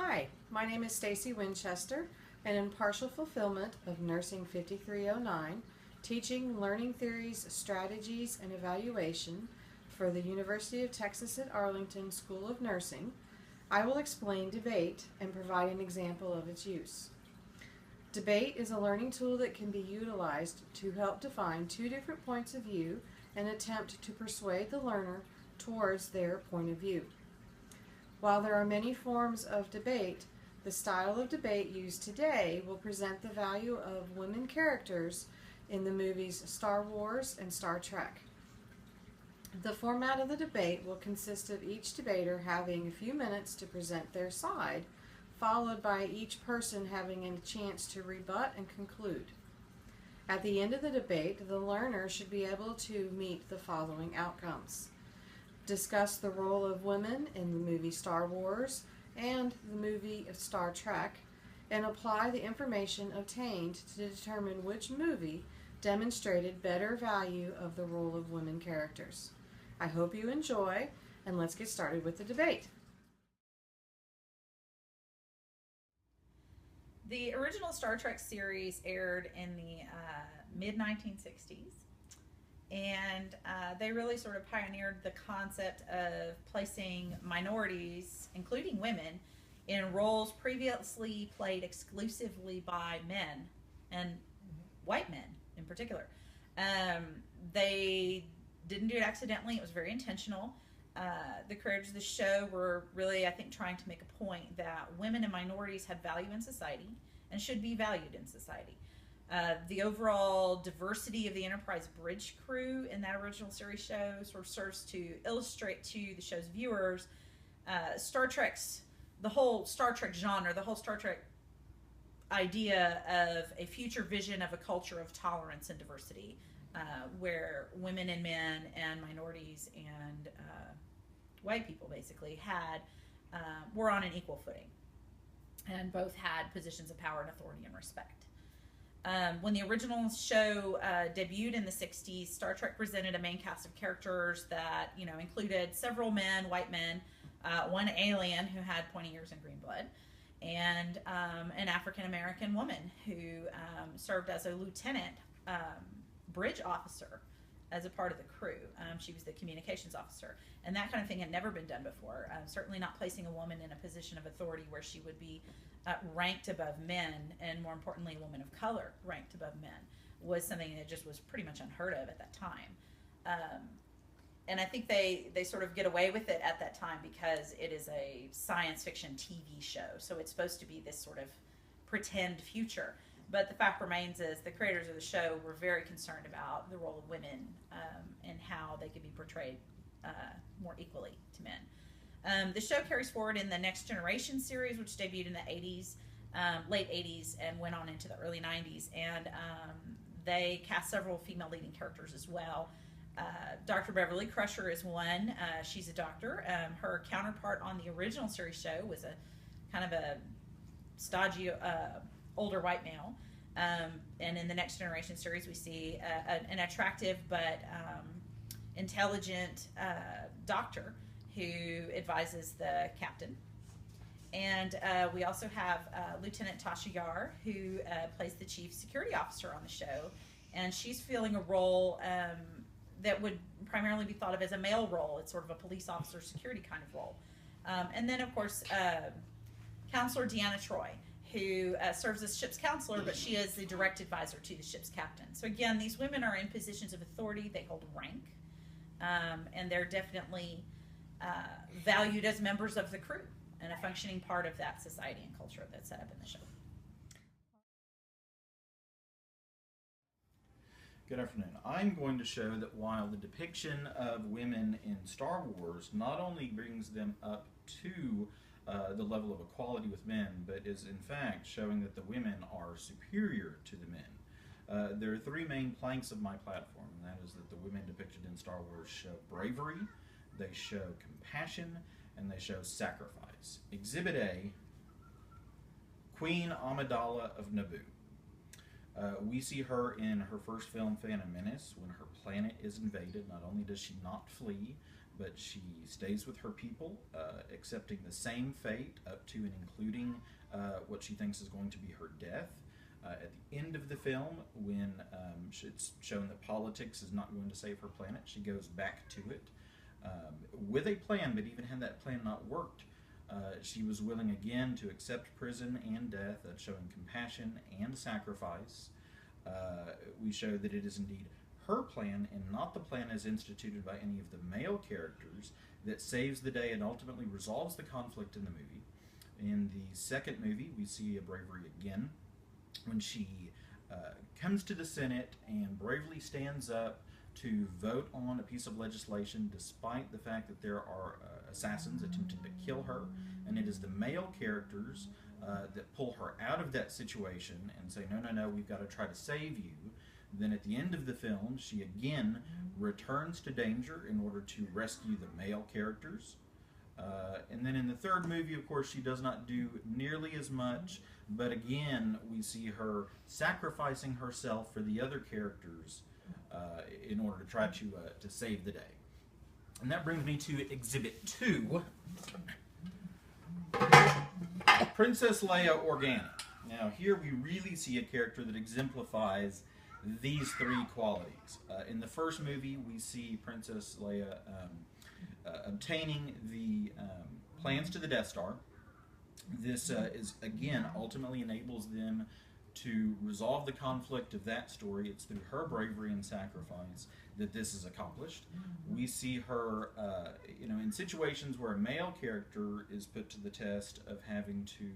Hi, my name is Stacy Winchester, and in partial fulfillment of Nursing 5309, teaching learning theories, strategies, and evaluation for the University of Texas at Arlington School of Nursing, I will explain debate and provide an example of its use. Debate is a learning tool that can be utilized to help define two different points of view and attempt to persuade the learner towards their point of view. While there are many forms of debate, the style of debate used today will present the value of women characters in the movies Star Wars and Star Trek. The format of the debate will consist of each debater having a few minutes to present their side, followed by each person having a chance to rebut and conclude. At the end of the debate, the learner should be able to meet the following outcomes: discuss the role of women in the movie Star Wars and the movie Star Trek, and apply the information obtained to determine which movie demonstrated better value of the role of women characters. I hope you enjoy, and let's get started with the debate. The original Star Trek series aired in the mid-1960s, and they really sort of pioneered the concept of placing minorities, including women, in roles previously played exclusively by men, and white men in particular. They didn't do it accidentally. It was very intentional. The creators of the show were really, I think, trying to make a point that women and minorities have value in society and should be valued in society. The overall diversity of the Enterprise bridge crew in that original series show sort of serves to illustrate to the show's viewers the whole Star Trek genre, the whole Star Trek idea of a future vision of a culture of tolerance and diversity, where women and men and minorities and white people basically were on an equal footing, and both had positions of power and authority and respect. When the original show debuted in the 60s, Star Trek presented a main cast of characters that included several men, white men, one alien who had pointy ears and green blood, and an African-American woman who served as a lieutenant bridge officer as a part of the crew. She was the communications officer, and that kind of thing had never been done before. Certainly not placing a woman in a position of authority where she would be ranked above men, and more importantly, a woman of color ranked above men, was something that just was pretty much unheard of at that time. And I think they sort of get away with it at that time because it is a science fiction TV show, so it's supposed to be this sort of pretend future. But the fact remains is the creators of the show were very concerned about the role of women and how they could be portrayed more equally to men. The show carries forward in the Next Generation series, which debuted in the 80s, late 80s, and went on into the early 90s. And they cast several female leading characters as well. Dr. Beverly Crusher is one. She's a doctor. Her counterpart on the original series show was a kind of a stodgy older white male. And in the Next Generation series, we see an attractive but intelligent doctor who advises the captain. And we also have Lieutenant Tasha Yar, who plays the chief security officer on the show. And she's filling a role that would primarily be thought of as a male role. It's sort of a police officer security kind of role. And then, of course, Counselor Deanna Troi, who serves as ship's counselor, but she is the direct advisor to the ship's captain. So again, these women are in positions of authority. They hold rank, and they're definitely valued as members of the crew and a functioning part of that society and culture that's set up in the show. Good afternoon. I'm going to show that while the depiction of women in Star Wars not only brings them up to the level of equality with men, but is in fact showing that the women are superior to the men. There are three main planks of my platform, and that is that the women depicted in Star Wars show bravery, they show compassion, and they show sacrifice. Exhibit A, Queen Amidala of Naboo. We see her in her first film, Phantom Menace, when her planet is invaded. Not only does she not flee, but she stays with her people, accepting the same fate up to and including what she thinks is going to be her death. At the end of the film, when it's shown that politics is not going to save her planet, she goes back to it with a plan, but even had that plan not worked, she was willing again to accept prison and death, showing compassion and sacrifice. We show that it is indeed her plan and not the plan as instituted by any of the male characters that saves the day and ultimately resolves the conflict in the movie. In the second movie, we see a bravery again when she comes to the Senate and bravely stands up to vote on a piece of legislation despite the fact that there are assassins attempting to kill her. And it is the male characters that pull her out of that situation and say, no, no, no, we've got to try to save you. Then at the end of the film, she again returns to danger in order to rescue the male characters. And then in the third movie, of course, she does not do nearly as much, but again, we see her sacrificing herself for the other characters in order to try to save the day. And that brings me to Exhibit 2, Princess Leia Organa. Now here we really see a character that exemplifies these three qualities. In the first movie, we see Princess Leia obtaining the plans to the Death Star. This is again ultimately enables them to resolve the conflict of that story. It's through her bravery and sacrifice that this is accomplished. We see her, in situations where a male character is put to the test of having to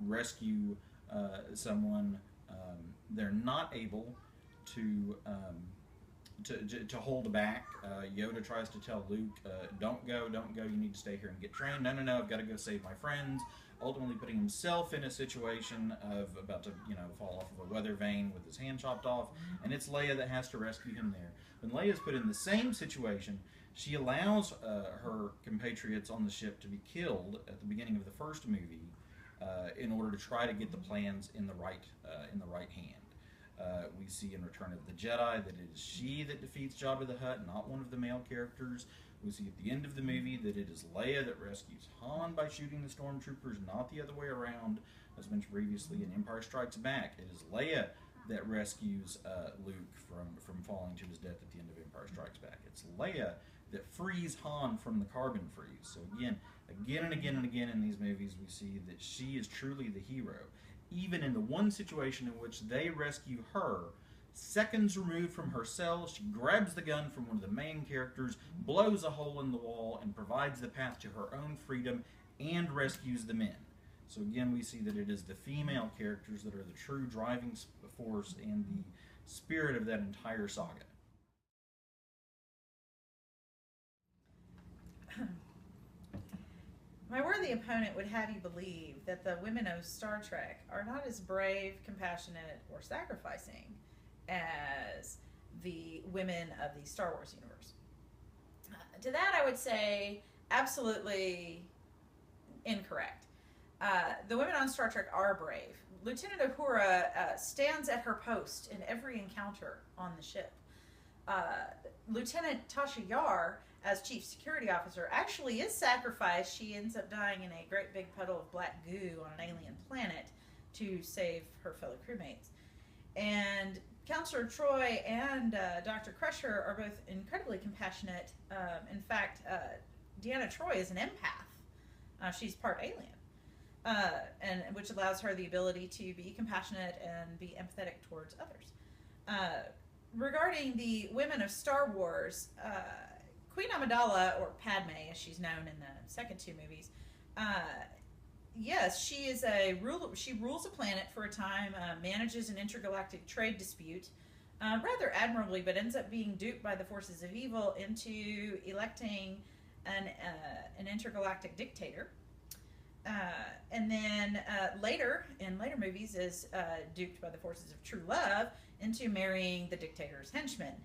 rescue someone. They're not able to hold back. Yoda tries to tell Luke, don't go, you need to stay here and get trained. No, I've got to go save my friends. Ultimately putting himself in a situation of about to, fall off of a weather vane with his hand chopped off, and it's Leia that has to rescue him there. When Leia's put in the same situation, she allows her compatriots on the ship to be killed at the beginning of the first movie in order to try to get the plans in the right hand. We see in Return of the Jedi that it is she that defeats Jabba the Hutt, not one of the male characters. We see at the end of the movie that it is Leia that rescues Han by shooting the stormtroopers, not the other way around. As mentioned previously in Empire Strikes Back, it is Leia that rescues Luke from falling to his death at the end of Empire Strikes Back. It's Leia that frees Han from the carbon freeze. So again and again in these movies, we see that she is truly the hero. Even in the one situation in which they rescue her, seconds removed from her cell, she grabs the gun from one of the main characters, blows a hole in the wall, and provides the path to her own freedom and rescues the men. So again, we see that it is the female characters that are the true driving force and the spirit of that entire saga. My worthy opponent would have you believe that the women of Star Trek are not as brave, compassionate, or sacrificing as the women of the Star Wars universe. To that, I would say absolutely incorrect. The women on Star Trek are brave. Lieutenant Uhura stands at her post in every encounter on the ship. Lieutenant Tasha Yar, as Chief Security Officer, actually is sacrificed. She ends up dying in a great big puddle of black goo on an alien planet to save her fellow crewmates. And Counselor Troy and Dr. Crusher are both incredibly compassionate. In fact, Deanna Troy is an empath. She's part alien, and which allows her the ability to be compassionate and be empathetic towards others. Regarding the women of Star Wars, Queen Amidala, or Padme as she's known in the second two movies, yes, she is she rules a planet for a time, manages an intergalactic trade dispute rather admirably, but ends up being duped by the forces of evil into electing an intergalactic dictator. And then later, in later movies, is duped by the forces of true love into marrying the dictator's henchman.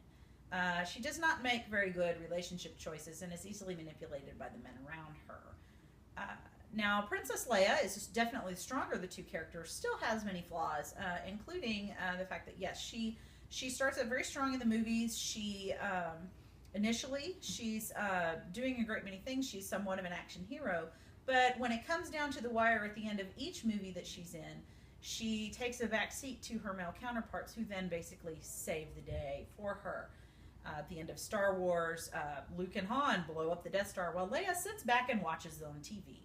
She does not make very good relationship choices and is easily manipulated by the men around her. Now, Princess Leia is definitely stronger of the two characters, still has many flaws, including the fact that, yes, she starts out very strong in the movies. She Initially, she's doing a great many things. She's somewhat of an action hero. But when it comes down to the wire at the end of each movie that she's in, she takes a back seat to her male counterparts who then basically save the day for her. At the end of Star Wars, Luke and Han blow up the Death Star while Leia sits back and watches it on TV.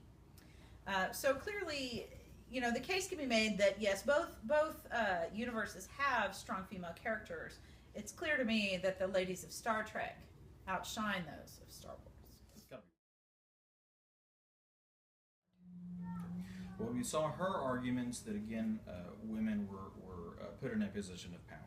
So clearly, you know, the case can be made that yes, both universes have strong female characters. It's clear to me that the ladies of Star Trek outshine those of Star Wars. Well, we saw her arguments that, again, women were put in a position of power.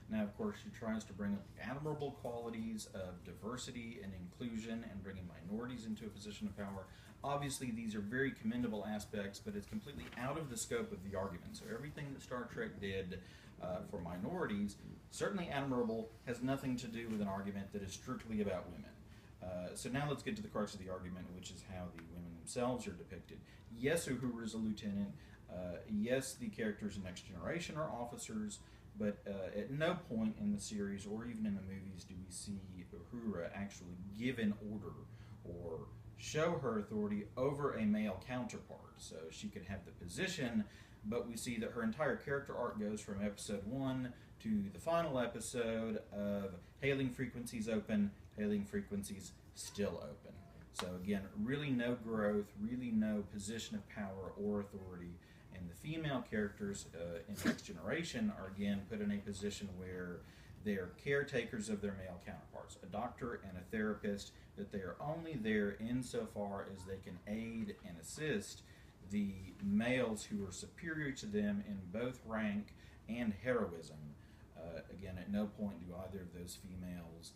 Now, of course, she tries to bring up admirable qualities of diversity and inclusion and bringing minorities into a position of power. Obviously, these are very commendable aspects, but it's completely out of the scope of the argument. So everything that Star Trek did for minorities, certainly admirable, has nothing to do with an argument that is strictly about women. So now let's get to the crux of the argument, which is how the women themselves are depicted. Yes, Uhura is a lieutenant. Yes, the characters in Next Generation are officers, but at no point in the series or even in the movies do we see Uhura actually give an order or show her authority over a male counterpart. So she could have the position, but we see that her entire character arc goes from episode 1 to the final episode of hailing frequencies open, hailing frequencies still open. So again, really no growth, really no position of power or authority. And the female characters in Next Generation are again put in a position where they're caretakers of their male counterparts, a doctor and a therapist, that they are only there insofar as they can aid and assist the males who are superior to them in both rank and heroism. Again, at no point do either of those females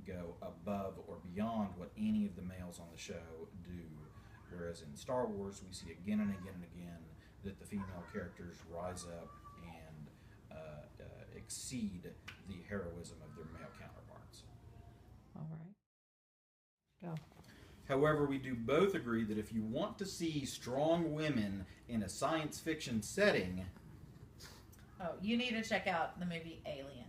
go above or beyond what any of the males on the show do. Whereas in Star Wars, we see again and again and again that the female characters rise up and exceed the heroism of their male counterparts. All right. Go. However, we do both agree that if you want to see strong women in a science fiction setting, Oh, you need to check out the movie Alien.